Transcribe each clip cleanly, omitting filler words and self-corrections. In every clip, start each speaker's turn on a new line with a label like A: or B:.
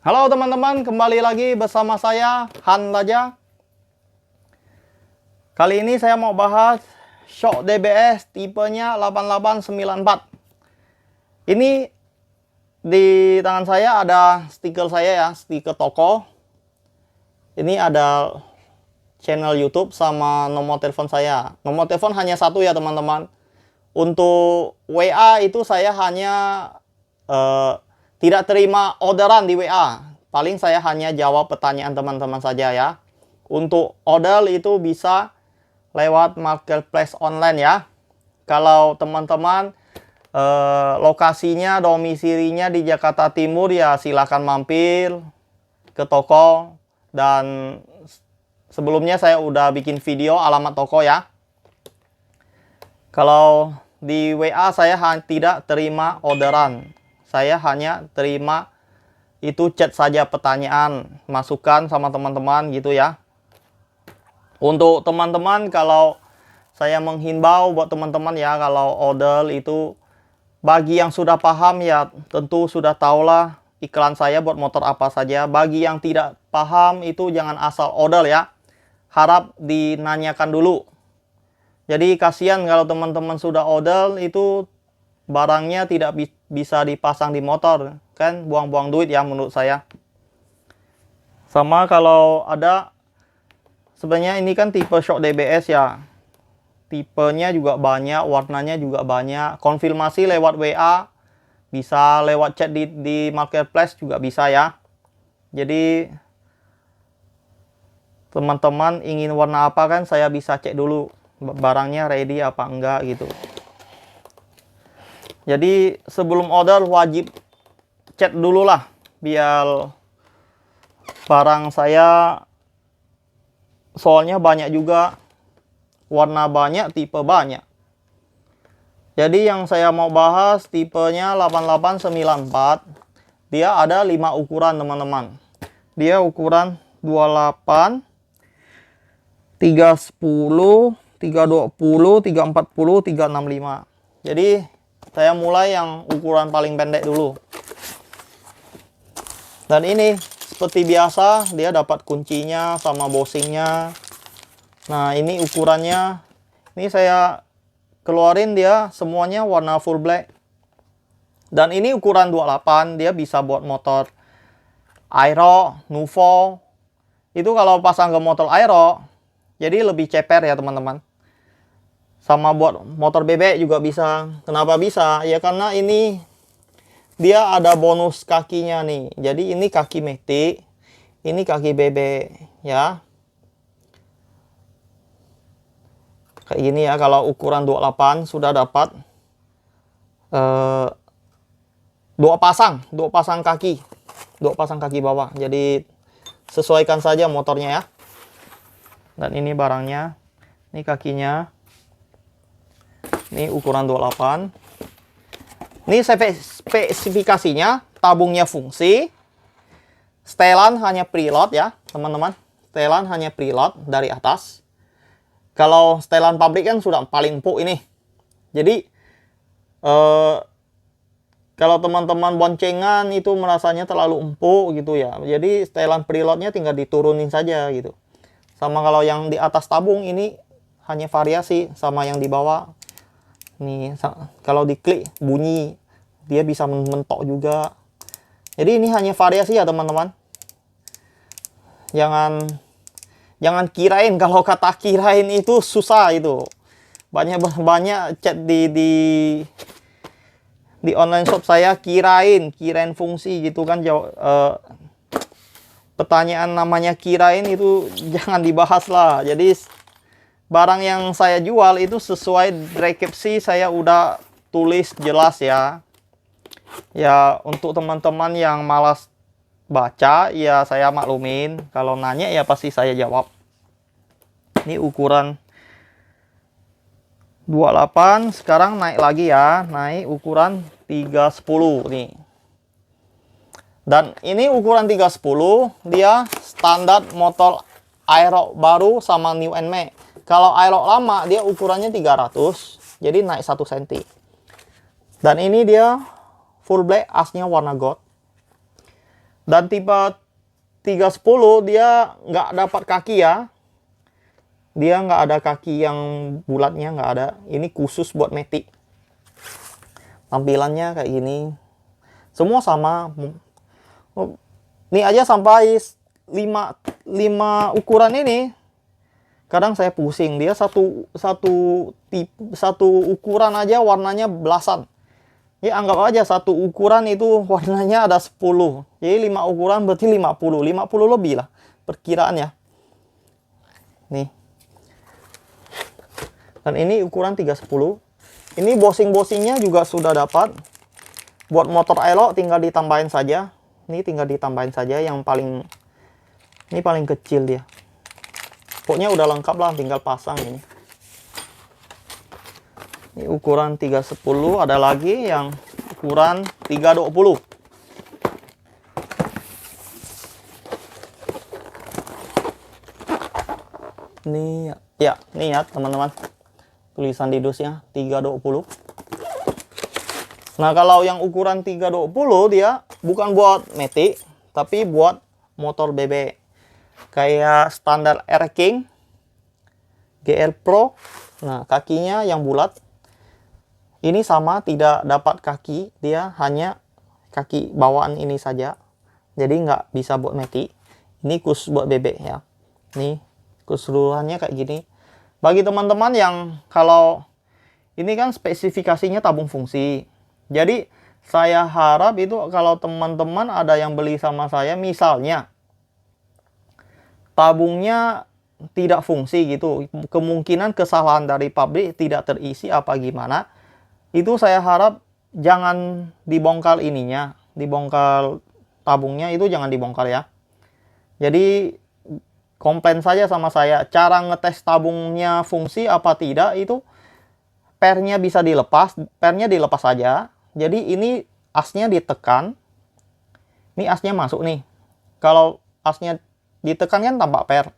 A: Halo teman-teman, kembali lagi bersama saya Han Raja. Kali ini saya mau bahas shock DBS tipenya 8894. Ini di tangan saya ada stiker saya ya, stiker toko. Ini ada channel YouTube sama nomor telepon saya. Nomor telepon hanya satu ya teman-teman. Untuk WA itu saya hanya tidak terima orderan di WA. Paling saya hanya jawab pertanyaan teman-teman saja ya. Untuk order itu bisa lewat marketplace online ya. Kalau teman-teman lokasinya, domisilinya di Jakarta Timur ya silahkan mampir ke toko. Dan sebelumnya saya udah bikin video alamat toko ya. Kalau di WA saya tidak terima orderan. Saya hanya terima itu chat saja, pertanyaan, masukan sama teman-teman gitu ya. Untuk teman-teman, kalau saya menghimbau buat teman-teman ya, kalau order itu bagi yang sudah paham ya tentu sudah tahulah iklan saya buat motor apa saja. Bagi yang tidak paham itu jangan asal order ya. Harap dinanyakan dulu. Jadi kasihan kalau teman-teman sudah order itu barangnya tidak bisa dipasang di motor, kan buang-buang duit ya menurut saya. Sama kalau ada, sebenarnya ini kan tipe shock DBS ya, tipenya juga banyak, warnanya juga banyak. Konfirmasi lewat WA, bisa lewat chat di marketplace juga bisa ya. Jadi teman-teman ingin warna apa kan saya bisa cek dulu barangnya ready apa enggak gitu. Jadi sebelum order wajib cek dulu lah, biar barang saya soalnya banyak juga, warna banyak, tipe banyak. Jadi yang saya mau bahas tipenya 8894. Dia ada 5 ukuran teman-teman. Dia ukuran 28, 310, 320, 340, 365. Jadi saya mulai yang ukuran paling pendek dulu. Dan ini seperti biasa dia dapat kuncinya sama bosingnya. Nah ini ukurannya. Ini saya keluarin dia semuanya warna full black. Dan ini ukuran 28. Dia bisa buat motor Aero, Nuvo. Itu kalau pasang ke motor Aero jadi lebih ceper ya teman-teman. Sama buat motor bebek juga bisa. Kenapa bisa? Ya karena ini dia ada bonus kakinya nih. Jadi ini kaki matic, ini kaki bebek ya. Kayak gini ya, kalau ukuran 28 sudah dapat dua pasang kaki. Dua pasang kaki bawah. Jadi sesuaikan saja motornya ya. Dan ini barangnya. Ini kakinya. Ini ukuran 28. Ini spesifikasinya, tabungnya fungsi. Setelan hanya preload ya, teman-teman. Setelan hanya preload dari atas. Kalau setelan pabrik kan sudah paling empuk ini. Jadi kalau teman-teman boncengan itu merasanya terlalu empuk gitu ya. Jadi setelan preloadnya tinggal diturunin saja gitu. Sama kalau yang di atas tabung ini hanya variasi sama yang di bawah. Nih, kalau diklik bunyi, dia bisa mentok juga. Jadi ini hanya variasi ya teman-teman. Jangan kirain, kalau kata kirain itu susah itu. Banyak chat di online shop saya kirain fungsi gitu kan. Pertanyaan namanya kirain itu jangan dibahas lah. Jadi barang yang saya jual itu sesuai deskripsi saya udah tulis jelas ya. Ya untuk teman-teman yang malas baca ya saya maklumin. Kalau nanya ya pasti saya jawab. Ini ukuran 28, sekarang naik lagi ya. Naik ukuran 310 nih. Dan ini ukuran 310 dia standar motor Aero baru sama New Nmax. Kalau Aero lama dia ukurannya 300, jadi naik 1 cm. Dan ini dia full black, asnya warna gold. Dan tipe 310 dia nggak dapat kaki ya. Dia nggak ada kaki yang bulatnya, nggak ada. Ini khusus buat metik. Tampilannya kayak gini. Semua sama. Ini aja sampai 5 ukuran ini. Kadang saya pusing. Dia satu ukuran aja warnanya belasan. Ya anggap aja satu ukuran itu warnanya ada 10. Jadi 5 ukuran berarti 50. 50 lebih lah perkiraan ya. Nih. Dan ini ukuran 310. Ini bosing-bosingnya juga sudah dapat. Buat motor elok tinggal ditambahin saja. Ini tinggal ditambahin saja yang paling, ini paling kecil dia. Pokoknya udah lengkap lah, tinggal pasang ini. Ini ukuran 310, ada lagi yang ukuran 320. Ini ya, nih ya teman-teman. Tulisan di dusnya 320. Nah, kalau yang ukuran 320 dia bukan buat metik, tapi buat motor bebek. Kayak standar R King, GL Pro. Nah, kakinya yang bulat. Ini sama, tidak dapat kaki, dia hanya kaki bawaan ini saja. Jadi nggak bisa buat metik. Ini khusus buat bebek ya. Nih, keseluruhannya kayak gini. Bagi teman-teman yang kalau ini kan spesifikasinya tabung fungsi. Jadi saya harap itu kalau teman-teman ada yang beli sama saya, misalnya tabungnya tidak fungsi gitu, kemungkinan kesalahan dari pabrik tidak terisi apa gimana, itu saya harap jangan dibongkar ininya, dibongkar tabungnya itu jangan dibongkar ya. Jadi komplain saja sama saya, cara ngetes tabungnya fungsi apa tidak itu pernya bisa dilepas, pernya dilepas saja. Jadi ini asnya ditekan, ini asnya masuk nih. Kalau asnya ditekan kan tampak per.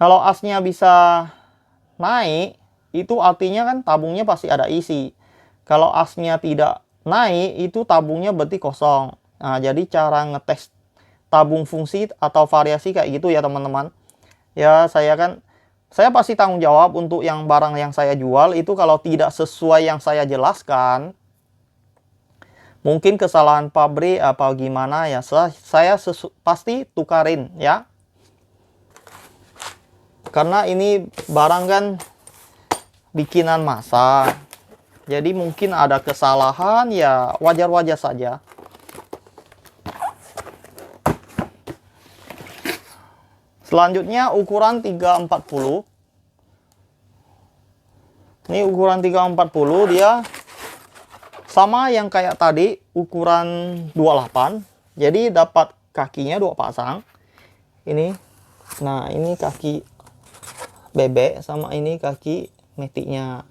A: Kalau asnya bisa naik, itu artinya kan tabungnya pasti ada isi. Kalau asnya tidak naik, itu tabungnya berarti kosong. Nah, jadi cara ngetes tabung fungsi atau variasi kayak gitu ya teman-teman. Ya saya pasti tanggung jawab untuk yang barang yang saya jual itu kalau tidak sesuai yang saya jelaskan. Mungkin kesalahan pabrik apa gimana ya, saya pasti tukarin ya. Karena ini barang kan bikinan masa. Jadi mungkin ada kesalahan ya, wajar-wajar saja. Selanjutnya ukuran 340. Ini ukuran 340 dia sama yang kayak tadi ukuran 28. Jadi dapat kakinya 2 pasang. Ini. Nah, ini kaki bebek sama ini kaki metiknya.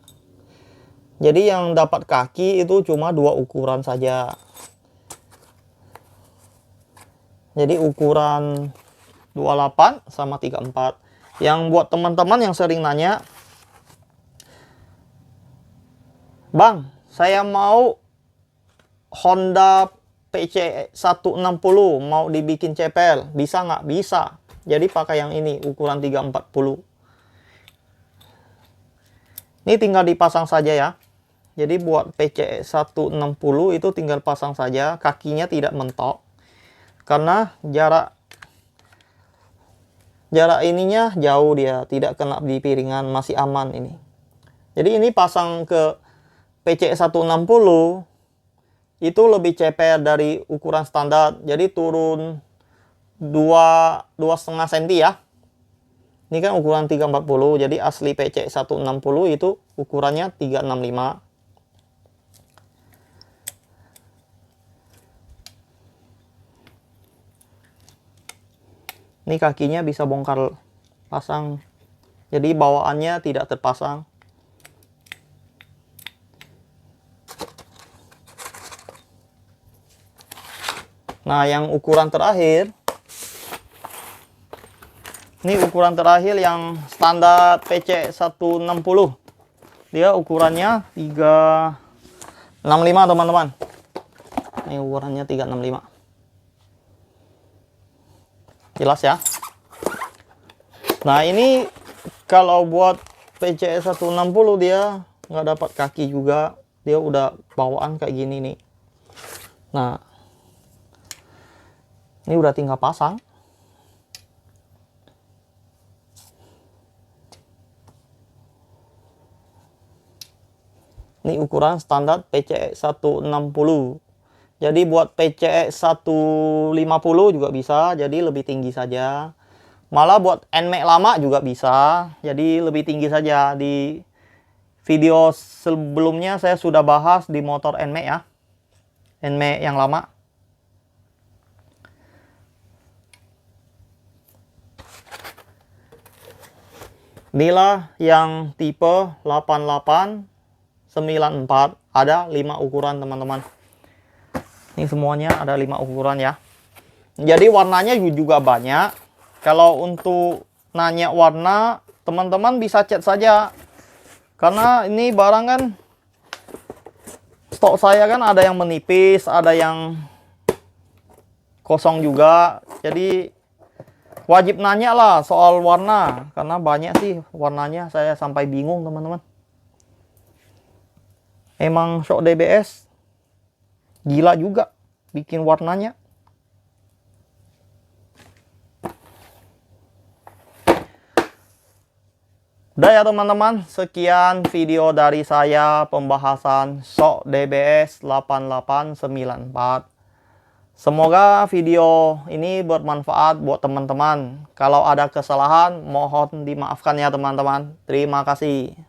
A: Jadi yang dapat kaki itu cuma 2 ukuran saja. Jadi ukuran 28 sama 34. Yang buat teman-teman yang sering nanya, Bang, saya mau Honda PC 160 mau dibikin cepel, bisa nggak? Bisa. Jadi pakai yang ini, ukuran 340. Ini tinggal dipasang saja ya. Jadi buat PC 160 itu tinggal pasang saja, kakinya tidak mentok. Karena jarak ininya jauh, dia tidak kena di piringan, masih aman ini. Jadi ini pasang ke PC 160 itu lebih ceper dari ukuran standar. Jadi turun 2,5 cm ya. Ini kan ukuran 340. Jadi asli PC 160 itu ukurannya 365. Ini kakinya bisa bongkar pasang. Jadi bawaannya tidak terpasang. Nah, yang ukuran terakhir. Ini ukuran terakhir yang standar PC 160. Dia ukurannya 365 teman-teman. Ini ukurannya 365. Jelas ya. Nah ini kalau buat PCE 160 dia nggak dapat kaki juga, dia udah bawaan kayak gini nih. Nah ini udah tinggal pasang. Ini ukuran standar PCE 160. Jadi buat PCE 150 juga bisa, jadi lebih tinggi saja. Malah buat NMAX lama juga bisa, jadi lebih tinggi saja. Di video sebelumnya saya sudah bahas di motor NMAX ya, NMAX yang lama. Inilah yang tipe 8894, ada 5 ukuran teman-teman. Ini semuanya ada 5 ukuran ya. Jadi warnanya juga banyak. Kalau untuk nanya warna, teman-teman bisa chat saja. Karena ini barang kan, stok saya kan ada yang menipis, ada yang kosong juga. Jadi wajib nanya lah soal warna. Karena banyak sih warnanya, saya sampai bingung teman-teman. Emang Shock DBS gila juga bikin warnanya. Udah ya teman-teman, sekian video dari saya pembahasan Shock DBS 8894. Semoga video ini bermanfaat buat teman-teman. Kalau ada kesalahan, mohon dimaafkan ya teman-teman. Terima kasih.